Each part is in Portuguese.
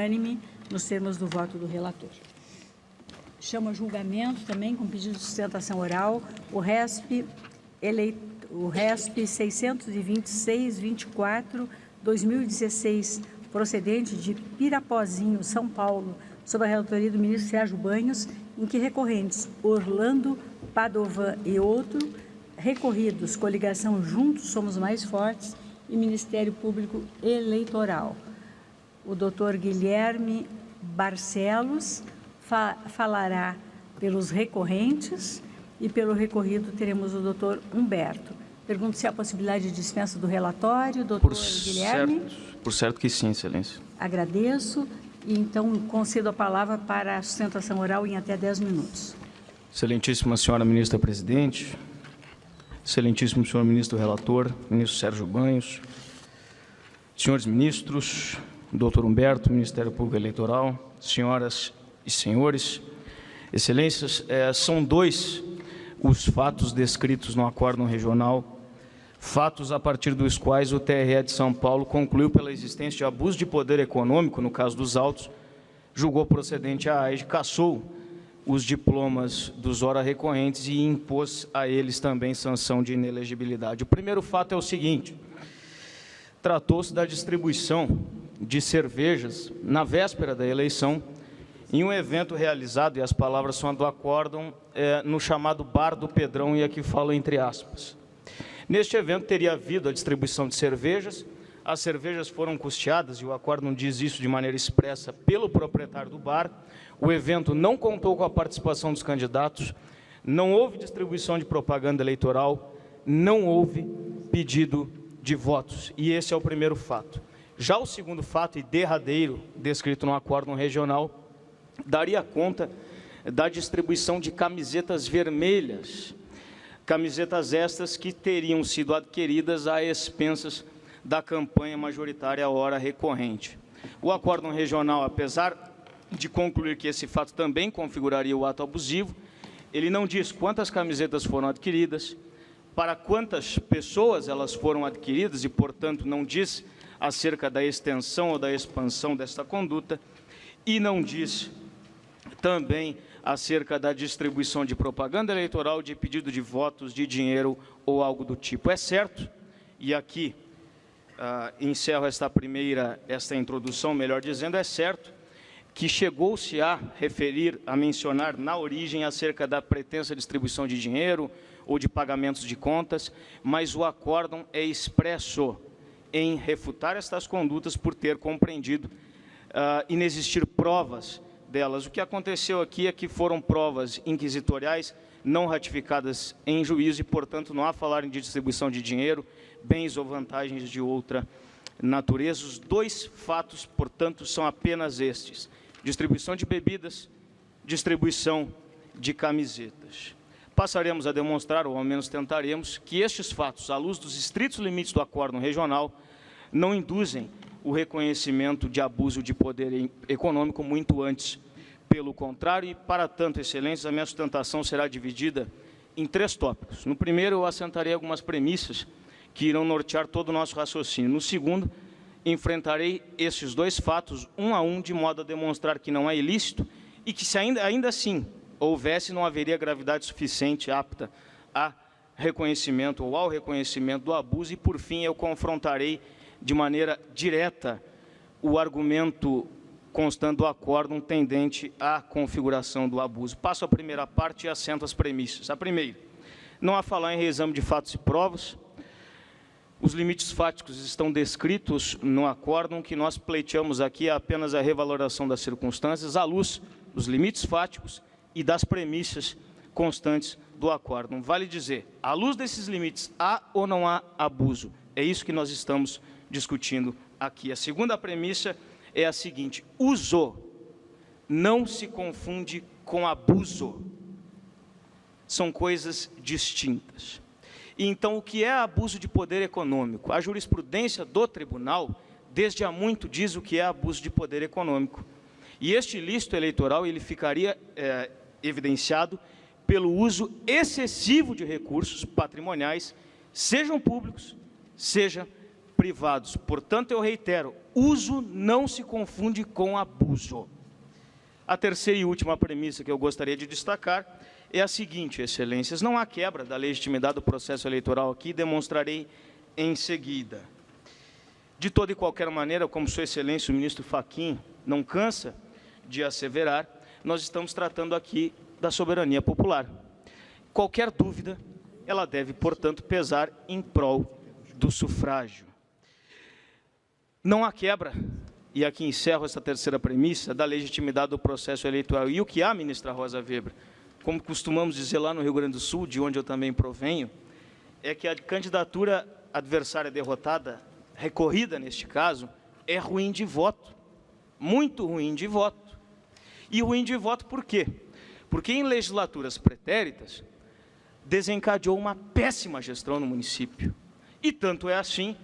unânime nos termos do voto do relator. Chamo a julgamento também, com pedido de sustentação oral, o RESP 626-24-2016, procedente de Pirapozinho, São Paulo, sob a relatoria do ministro Sérgio Banhos, em que recorrentes Orlando Padovan e outro, recorridos Coligação Juntos Somos Mais Fortes e Ministério Público Eleitoral. O doutor Guilherme Barcelos falará pelos recorrentes e pelo recorrido teremos o doutor Humberto. Pergunto se há possibilidade de dispensa do relatório, doutor Guilherme. Por certo que sim, excelência. Agradeço e então concedo a palavra para a sustentação oral em até 10 minutos. Excelentíssima senhora ministra presidente, excelentíssimo senhor ministro relator, ministro Sérgio Banhos, senhores ministros, doutor Humberto, Ministério Público Eleitoral, senhoras e senhores, excelências, são dois os fatos descritos no acórdão regional, fatos a partir dos quais o TRE de São Paulo concluiu pela existência de abuso de poder econômico, no caso dos autos, julgou procedente a AIGE, cassou os diplomas dos ora recorrentes e impôs a eles também sanção de inelegibilidade. O primeiro fato é o seguinte: tratou-se da distribuição de cervejas na véspera da eleição em um evento realizado, e as palavras são do acórdão, no chamado Bar do Pedrão, e aqui falo entre aspas. Neste evento teria havido a distribuição de cervejas, as cervejas foram custeadas, e o acórdão diz isso de maneira expressa, pelo proprietário do bar. O evento não contou com a participação dos candidatos, não houve distribuição de propaganda eleitoral, não houve pedido de votos, e esse é o primeiro fato. Já o segundo fato, e derradeiro, descrito no acórdão regional, daria conta da distribuição de camisetas vermelhas, camisetas estas que teriam sido adquiridas a expensas da campanha majoritária hora recorrente. O acórdão regional, apesar de concluir que esse fato também configuraria o ato abusivo, ele não diz quantas camisetas foram adquiridas, para quantas pessoas elas foram adquiridas e, portanto, não diz acerca da extensão ou da expansão desta conduta, e não diz também acerca da distribuição de propaganda eleitoral, de pedido de votos, de dinheiro ou algo do tipo. É certo, e aqui encerro esta introdução, melhor dizendo, é certo que chegou-se a referir, a mencionar na origem acerca da pretensa distribuição de dinheiro ou de pagamentos de contas, mas o acórdão é expresso em refutar estas condutas por ter compreendido inexistir provas delas. O que aconteceu aqui é que foram provas inquisitoriais não ratificadas em juízo e, portanto, não há falar de distribuição de dinheiro, bens ou vantagens de outra natureza. Os dois fatos, portanto, são apenas estes: distribuição de bebidas, distribuição de camisetas. Passaremos a demonstrar, ou ao menos tentaremos, que estes fatos, à luz dos estritos limites do acórdão regional, não induzem o reconhecimento de abuso de poder econômico, muito antes, pelo contrário, e, para tanto, excelências, a minha sustentação será dividida em 3 tópicos. No primeiro, eu assentarei algumas premissas que irão nortear todo o nosso raciocínio. No segundo, enfrentarei esses 2 fatos, um a um, de modo a demonstrar que não é ilícito e que, se ainda assim houvesse, não haveria gravidade suficiente apta a reconhecimento ou ao reconhecimento do abuso. E, por fim, eu confrontarei de maneira direta o argumento constante do acórdão tendente à configuração do abuso. Passo a primeira parte e assento as premissas. A primeira: não há falar em reexame de fatos e provas. Os limites fáticos estão descritos no acórdão. Que nós pleiteamos aqui é apenas a revaloração das circunstâncias à luz dos limites fáticos e das premissas constantes do acórdão. Vale dizer, à luz desses limites, há ou não há abuso? É isso que nós estamos discutindo aqui. A segunda premissa é a seguinte: uso não se confunde com abuso. São coisas distintas. E, então, o que é abuso de poder econômico? A jurisprudência do tribunal, desde há muito, diz o que é abuso de poder econômico. E este ilícito eleitoral ele ficaria evidenciado pelo uso excessivo de recursos patrimoniais, sejam públicos, seja privados. Portanto, eu reitero, uso não se confunde com abuso. A terceira e última premissa que eu gostaria de destacar é a seguinte, excelências, não há quebra da legitimidade do processo eleitoral aqui, demonstrarei em seguida. De toda e qualquer maneira, como sua excelência, o ministro Fachin, não cansa de asseverar, nós estamos tratando aqui da soberania popular. Qualquer dúvida, ela deve, portanto, pesar em prol do sufrágio. Não há quebra, e aqui encerro essa terceira premissa, da legitimidade do processo eleitoral. E o que há, ministra Rosa Weber, como costumamos dizer lá no Rio Grande do Sul, de onde eu também provenho, é que a candidatura adversária derrotada, recorrida neste caso, é ruim de voto, muito ruim de voto. E ruim de voto por quê? Porque em legislaturas pretéritas, desencadeou uma péssima gestão no município. E tanto é assim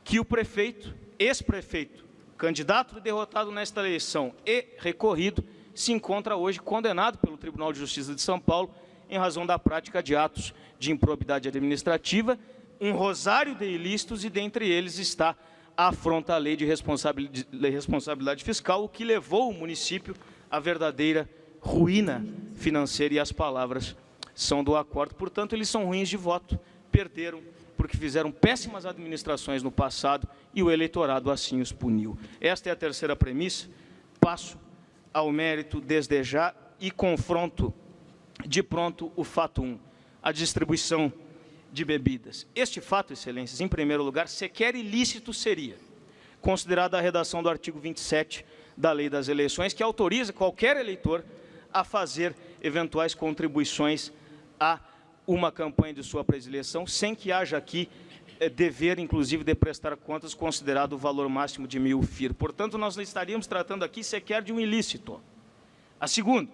que o prefeito, ex-prefeito, candidato derrotado nesta eleição e recorrido, se encontra hoje condenado pelo Tribunal de Justiça de São Paulo em razão da prática de atos de improbidade administrativa, um rosário de ilícitos, e dentre eles está a afronta à lei de responsabilidade fiscal, o que levou o município à verdadeira ruína financeira, e as palavras são do acordo. Portanto, eles são ruins de voto, perderam porque fizeram péssimas administrações no passado e o eleitorado assim os puniu. Esta é a terceira premissa. Passo ao mérito desde já e confronto de pronto o fato 1, a distribuição de bebidas. Este fato, excelências, em primeiro lugar, sequer ilícito seria, considerada a redação do artigo 27 da Lei das Eleições, que autoriza qualquer eleitor a fazer eventuais contribuições a uma campanha de sua predileção, sem que haja aqui dever, inclusive, de prestar contas, considerado o valor máximo de 1.000 FIR. Portanto, nós não estaríamos tratando aqui sequer de um ilícito. A segunda,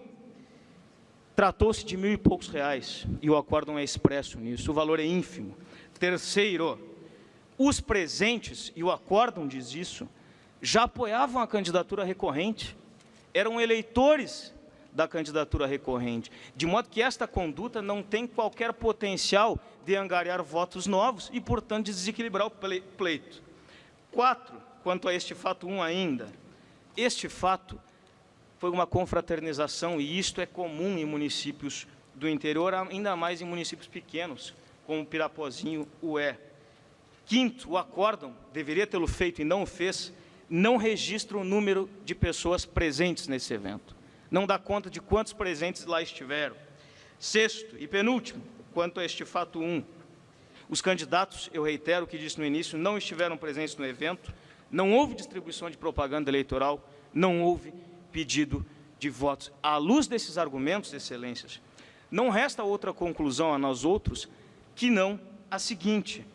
tratou-se de 1.000 e poucos reais, e o acórdão é expresso nisso, o valor é ínfimo. Terceiro, os presentes, e o acórdão diz isso, já apoiavam a candidatura recorrente, eram eleitores da candidatura recorrente, de modo que esta conduta não tem qualquer potencial de angariar votos novos e, portanto, de desequilibrar o pleito. 4, quanto a este fato 1 ainda, este fato foi uma confraternização, e isto é comum em municípios do interior, ainda mais em municípios pequenos, como Pirapozinho o é. 5º, o acórdão, deveria tê-lo feito e não o fez, não registra o número de pessoas presentes nesse evento. Não dá conta de quantos presentes lá estiveram. 6º e penúltimo, quanto a este fato 1, os candidatos, eu reitero o que disse no início, não estiveram presentes no evento, não houve distribuição de propaganda eleitoral, não houve pedido de votos. À luz desses argumentos, excelências, não resta outra conclusão a nós outros que não a seguinte: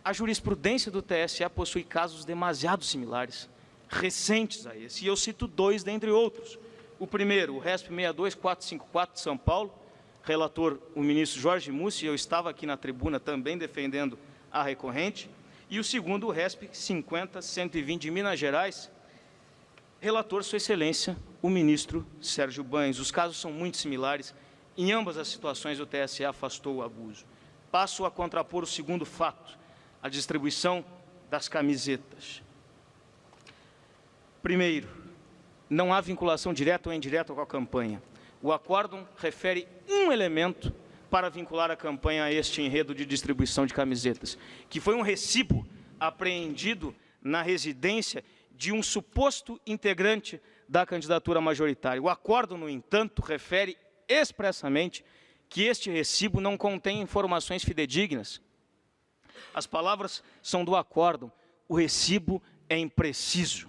a jurisprudência do TSE possui casos demasiado similares, recentes a esse, e eu cito 2 dentre outros. O primeiro, o RESP 62454 de São Paulo, relator o ministro Jorge Mussi, eu estava aqui na tribuna também defendendo a recorrente, e o segundo, o RESP 50120 de Minas Gerais, relator sua excelência, o ministro Sérgio Banhos. Os casos são muito similares, em ambas as situações o TSE afastou o abuso. Passo a contrapor o segundo fato, a distribuição das camisetas. Primeiro, não há vinculação direta ou indireta com a campanha. O acórdão refere um elemento para vincular a campanha a este enredo de distribuição de camisetas, que foi um recibo apreendido na residência de um suposto integrante da candidatura majoritária. O acórdão, no entanto, refere expressamente que este recibo não contém informações fidedignas. As palavras são do acórdão: o recibo é impreciso.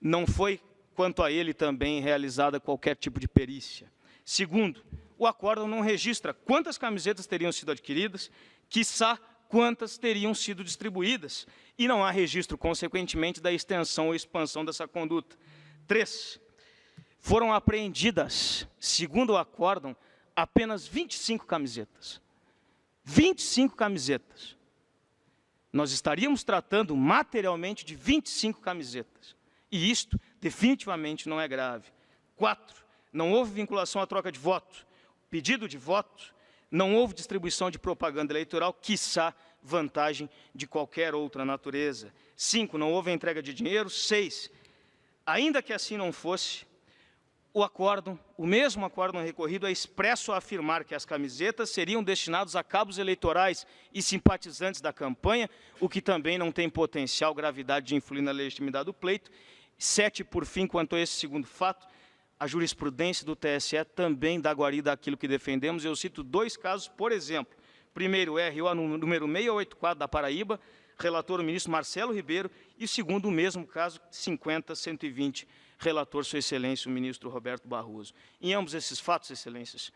Não foi, quanto a ele, também realizada qualquer tipo de perícia. Segundo, o acórdão não registra quantas camisetas teriam sido adquiridas, quiçá quantas teriam sido distribuídas, e não há registro, consequentemente, da extensão ou expansão dessa conduta. 3, foram apreendidas, segundo o acórdão, apenas 25 camisetas. 25 camisetas. Nós estaríamos tratando materialmente de 25 camisetas. E isto definitivamente não é grave. 4, não houve vinculação à troca de voto, pedido de voto, não houve distribuição de propaganda eleitoral, quiçá vantagem de qualquer outra natureza. 5, não houve entrega de dinheiro. 6, ainda que assim não fosse, o mesmo acórdão recorrido é expresso a afirmar que as camisetas seriam destinadas a cabos eleitorais e simpatizantes da campanha, o que também não tem potencial gravidade de influir na legitimidade do pleito. 7, por fim, quanto a esse segundo fato, a jurisprudência do TSE também dá guarida àquilo que defendemos. Eu cito 2 casos, por exemplo. Primeiro, RO número 684 da Paraíba, relator o ministro Marcelo Ribeiro, e segundo, o mesmo caso, 50.120, relator Sua Excelência, o ministro Roberto Barroso. Em ambos esses fatos, Excelências,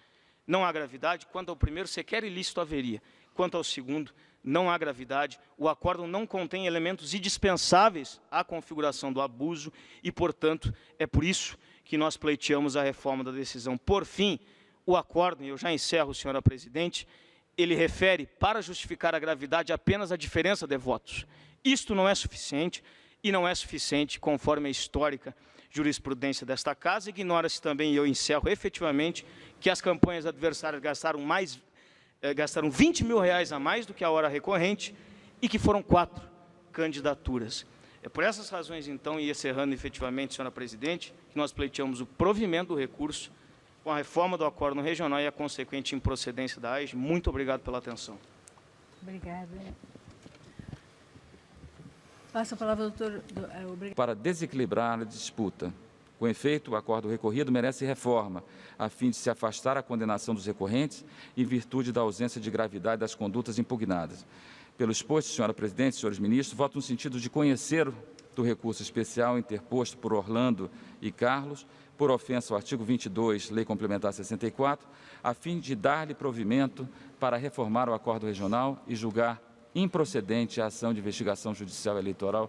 não há gravidade. Quanto ao primeiro, sequer ilícito haveria. Quanto ao segundo, não há gravidade. O acórdão não contém elementos indispensáveis à configuração do abuso e, portanto, é por isso que nós pleiteamos a reforma da decisão. Por fim, o acórdão, e eu já encerro, senhora presidente, ele refere, para justificar a gravidade, apenas a diferença de votos. Isto não é suficiente, e não é suficiente conforme a histórica jurisprudência desta Casa. Ignora-se também, e eu encerro efetivamente, que as campanhas adversárias gastaram 20 mil reais a mais do que a hora recorrente e que foram 4 candidaturas. É por essas razões, então, e encerrando efetivamente, senhora presidente, que nós pleiteamos o provimento do recurso com a reforma do acórdão regional e a consequente improcedência da AIGE. Muito obrigado pela atenção. Obrigada. Passa a palavra, doutor. Para desequilibrar a disputa. Com efeito, o acordo recorrido merece reforma, a fim de se afastar a condenação dos recorrentes em virtude da ausência de gravidade das condutas impugnadas. Pelo exposto, senhora presidente, senhores ministros, voto no sentido de conhecer do recurso especial interposto por Orlando e Carlos, por ofensa ao artigo 22, Lei Complementar 64, a fim de dar-lhe provimento para reformar o acordo regional e julgar improcedente a ação de investigação judicial eleitoral